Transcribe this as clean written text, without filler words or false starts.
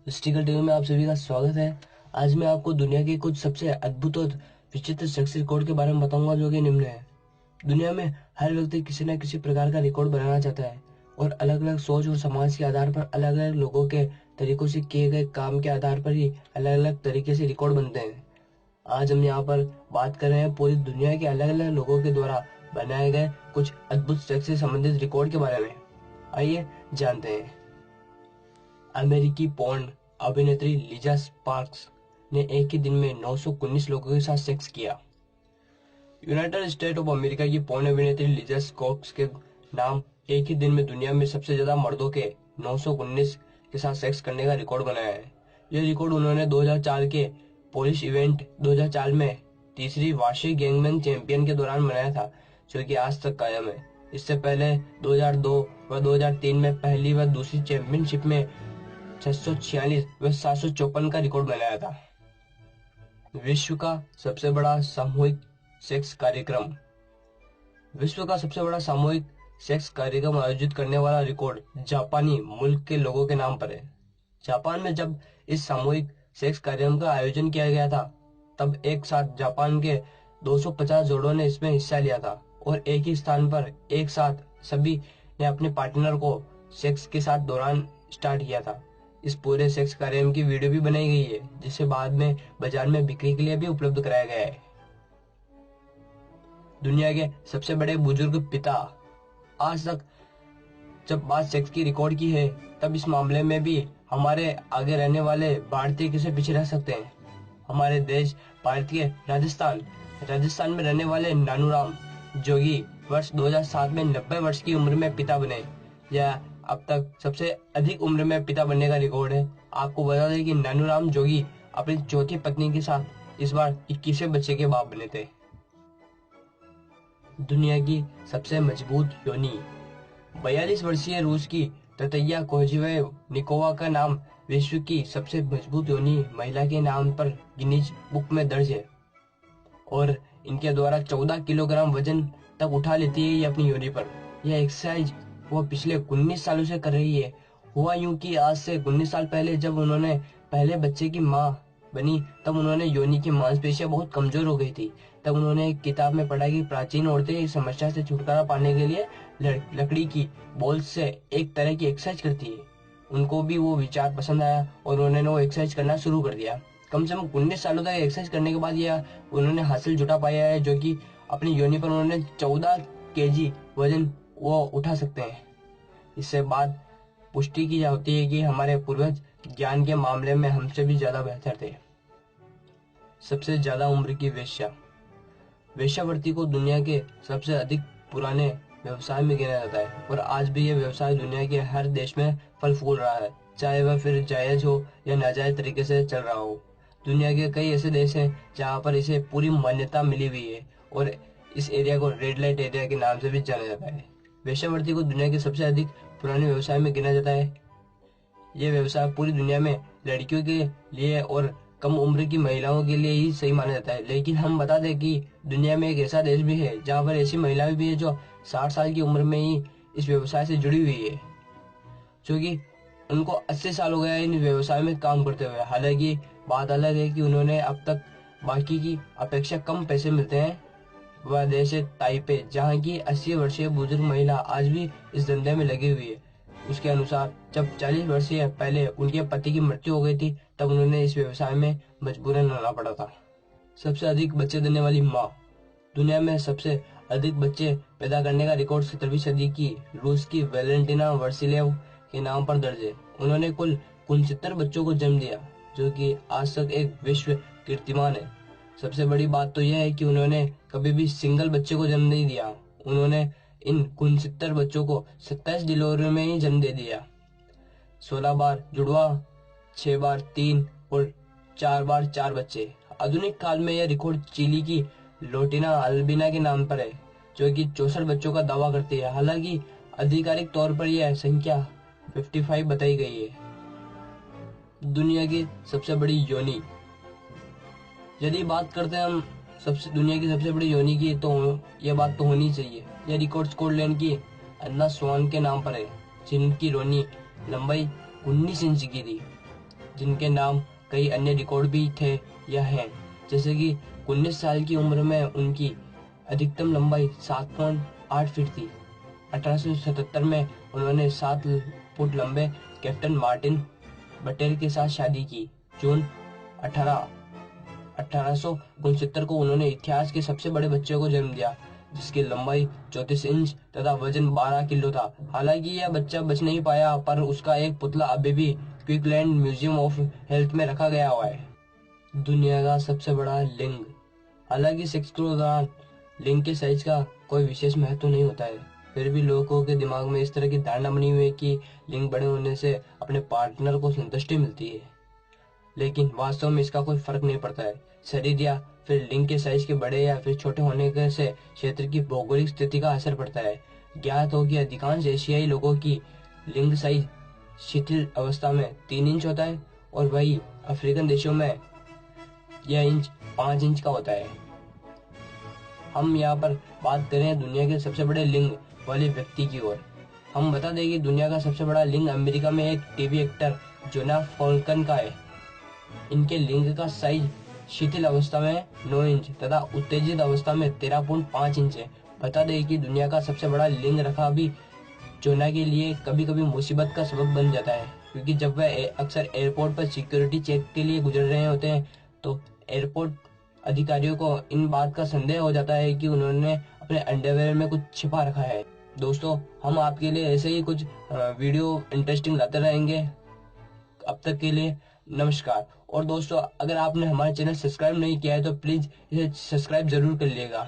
Historical TV में आप सभी का स्वागत है। आज मैं आपको दुनिया के कुछ सबसे अद्भुत और विचित्र सेक्स रिकॉर्ड के बारे में बताऊंगा जो कि निम्न है। दुनिया में हर व्यक्ति किसी न किसी प्रकार का रिकॉर्ड बनाना चाहता है और अलग अलग सोच और समाज के आधार पर अलग अलग लोगों के तरीकों से किए गए काम के आधार पर ही अलग अलग तरीके से रिकॉर्ड बनते हैं। आज हम यहाँ पर बात कर रहे हैं पूरी दुनिया के अलग अलग लोगों के द्वारा बनाए गए कुछ अद्भुत सेक्स से संबंधित रिकॉर्ड के बारे में। आइए जानते हैं। अमेरिकी पॉर्न अभिनेत्री लिजा स्पार्क्स ने एक ही दिन में 919 लोगों के साथ सेक्स किया। यूनाइटेड स्टेट ऑफ अमेरिका की पॉर्न अभिनेत्री लिजा स्पार्क्स के नाम एक ही दिन में दुनिया में सबसे ज्यादा मर्दों के 919 के साथ सेक्स करने का रिकॉर्ड बनाया है। यह रिकॉर्ड उन्होंने 2004 के पोलिश इवेंट 2004 में तीसरी वार्षिक गैंगमैन चैंपियन के दौरान बनाया था, जो कि आज तक कायम है। इससे पहले 2002 व 2003 में पहली व दूसरी चैंपियनशिप में 646 व 754 का रिकॉर्ड बनाया था। विश्व का सबसे बड़ा सामूहिक सेक्स कार्यक्रम। विश्व का सबसे बड़ा सामूहिक सेक्स कार्यक्रम आयोजित करने वाला रिकॉर्ड जापानी मुल्क के लोगों के नाम पर है। जापान में जब इस सामूहिक सेक्स कार्यक्रम का आयोजन किया गया था, तब एक साथ जापान के 250 जोड़ों ने इसमें हिस्सा लिया था और एक ही स्थान पर एक साथ सभी ने अपने पार्टनर को सेक्स के साथ दौरान स्टार्ट किया था। इस पूरे सेक्स कार्यक्रम की वीडियो भी बनाई गई है, जिसे बाद में बाजार में बिक्री के लिए भी उपलब्ध कराया गया है। दुनिया के सबसे बड़े बुजुर्ग पिता। आज तक जब बात सेक्स की रिकॉर्ड की है, तब इस मामले में भी हमारे आगे रहने वाले भारतीय किसे पीछे रह सकते हैं। हमारे देश भारत के राजस्थान में रहने वाले नानूराम जोगी वर्ष 2007 में 90 वर्ष की उम्र में पिता बने। यह अब तक सबसे अधिक उम्र में पिता बनने का रिकॉर्ड है। आपको बता दें कि नानूराम जोगी अपनी चौथी पत्नी के साथ इस बार 21वें बच्चे के बाप बने थे। दुनिया की सबसे मजबूत योनि। 42 वर्षीय रूस की ततैया कोजिवेव निकोवा का नाम विश्व की सबसे मजबूत योनि महिला के नाम पर गिनीज बुक में दर्ज है और इनके द्वारा 14 किलोग्राम वजन तक उठा लेती है ये अपनी योनि पर। यह एक्सरसाइज वो पिछले 19 सालों से कर रही है। हुआ यूं कि आज से 19 साल पहले जब उन्होंने पहले बच्चे की मां बनी, तब उन्होंने योनि की मांसपेशियां बहुत कमजोर हो गई थी। तब उन्होंने एक किताब में पढ़ा कि प्राचीन औरतें इस समस्या से छुटकारा पाने के लिए लकड़ी की बॉल से एक तरह की एक्सरसाइज करती है। उनको भी वो विचार पसंद आया और उन्होंने वो एक्सरसाइज करना शुरू कर दिया। कम से कम 19 सालों तक एक्सरसाइज करने के बाद यह उन्होंने हासिल जुटा पाया है, जो कि अपनी योनि पर उन्होंने 14 केजी वजन वो उठा सकते हैं। इससे बाद पुष्टि की जाती है कि हमारे पूर्वज ज्ञान के मामले में हमसे भी ज्यादा बेहतर थे। सबसे ज्यादा उम्र की वेश्या। वेश्यावृत्ति को दुनिया के सबसे अधिक पुराने व्यवसाय में गिना जाता है और आज भी यह व्यवसाय दुनिया के हर देश में फल फूल रहा है, चाहे वह फिर जायज हो या नाजायज तरीके से चल रहा हो। दुनिया के कई ऐसे देश हैं जहाँ पर इसे पूरी मान्यता मिली हुई है और इस एरिया को रेड लाइट एरिया के नाम से भी जाना जाता है। वेश्यावृत्ति को दुनिया के सबसे अधिक पुराने व्यवसाय में गिना जाता है। यह व्यवसाय पूरी दुनिया में लड़कियों के लिए और कम उम्र की महिलाओं के लिए ही सही माना जाता है, लेकिन हम बता दें कि दुनिया में एक ऐसा देश भी है जहाँ पर ऐसी महिलाएं भी है जो 60 साल की उम्र में ही इस व्यवसाय से जुड़ी हुई है, जो कि उनको 80 साल हो गया है इन व्यवसाय में काम करते हुए। हालांकि बात अलग है कि उन्होंने अब तक बाकी की अपेक्षा कम पैसे मिलते हैं। वह देश है ताइपे, जहाँ की 80 वर्षीय बुजुर्ग महिला आज भी इस धंधे में लगी हुई है। उसके अनुसार जब 40 वर्षीय पहले उनके पति की मृत्यु हो गई थी, तब उन्होंने इस व्यवसाय में मजबूरन आना पड़ा था। सबसे अधिक बच्चे देने वाली माँ। दुनिया में सबसे अधिक बच्चे पैदा करने का रिकॉर्ड 17वीं सदी की रूस की वैलेंटिना वर्सिलेव के नाम पर दर्ज है। उन्होंने कुल 69 बच्चों को जन्म दिया, जो कि आज तक एक विश्व कीर्तिमान है। सबसे बड़ी बात तो यह है कि उन्होंने कभी भी सिंगल बच्चे को जन्म नहीं दिया। उन्होंने इन 69 बच्चों को 27 डिलीवरी में ही जन्म दे दिया। 16 बार जुड़वा, 6 बार 3 और 4 बार 4 बच्चे। आधुनिक काल में यह रिकॉर्ड चिली की लोटिना अल्बिना के नाम पर है, जो कि 64 बच्चों का दावा करती है। हालांकि आधिकारिक तौर पर यह संख्या 55 बताई गई है। दुनिया की सबसे बड़ी योनि। यदि बात करते हैं हम दुनिया की सबसे बड़ी योनि की, तो यह बात तो होनी चाहिए। यह रिकॉर्ड स्कॉटलैंड की अन्ना स्वान के नाम पर है, जिनकी योनि लंबाई 19 इंच की थी। जिनके नाम कई अन्य रिकॉर्ड भी थे या हैं, जैसे कि 19 साल की उम्र में उनकी अधिकतम लंबाई 7.8 फीट थी। 1877 में उन्होंने 7 फुट लंबे कैप्टन मार्टिन बटेर के साथ शादी की। जून 1869 को उन्होंने इतिहास के सबसे बड़े बच्चे को जन्म दिया, जिसकी लंबाई 34 इंच तथा वजन 12 किलो था। हालांकि यह बच्चा बच नहीं पाया, पर उसका एक पुतला अभी भी क्विकलैंड म्यूजियम ऑफ हेल्थ में रखा गया हुआ है। दुनिया का सबसे बड़ा लिंग। हालांकि सेक्स के दौरान लिंग के साइज का कोई विशेष महत्व नहीं होता है, फिर भी लोगों के दिमाग में इस तरह की धारणा बनी हुई है कि लिंग बड़े होने से अपने पार्टनर को संतुष्टि मिलती है, लेकिन वास्तव में इसका कोई फर्क नहीं पड़ता है। शरीर या फिर लिंग के साइज के बड़े या फिर छोटे होने से क्षेत्र की भौगोलिक स्थिति का असर पड़ता है। ज्ञात हो कि अधिकांश एशियाई लोगों की लिंग साइज शिथिल अवस्था में 3 इंच होता है, और वही अफ्रीकन देशों में यह इंच 5 इंच का होता है। हम यहाँ पर बात करें दुनिया के सबसे बड़े लिंग वाले व्यक्ति की ओर। हम बता दें कि दुनिया का सबसे बड़ा लिंग अमेरिका में एक टीवी एक्टर जोना फॉल्कन का है। इनके लिंग का साइज शिथिल अवस्था में 9 इंच तथा उत्तेजित अवस्था में 13.5 इंच है। बता दें कि दुनिया का सबसे बड़ा लिंग रखा भी जोना के लिए कभी कभी मुसीबत का सबब बन जाता है, क्योंकि जब वह अक्सर एयरपोर्ट पर सिक्योरिटी चेक के लिए गुजर रहे होते हैं तो एयरपोर्ट अधिकारियों को इन बात का संदेह हो जाता है कि उन्होंने अपने अंडरवेयर में कुछ छिपा रखा है। दोस्तों, हम आपके लिए ऐसे ही कुछ वीडियो इंटरेस्टिंग लाते रहेंगे। अब तक के लिए नमस्कार। और दोस्तों, अगर आपने हमारा चैनल सब्सक्राइब नहीं किया है तो प्लीज इसे सब्सक्राइब जरूर कर लीजिएगा।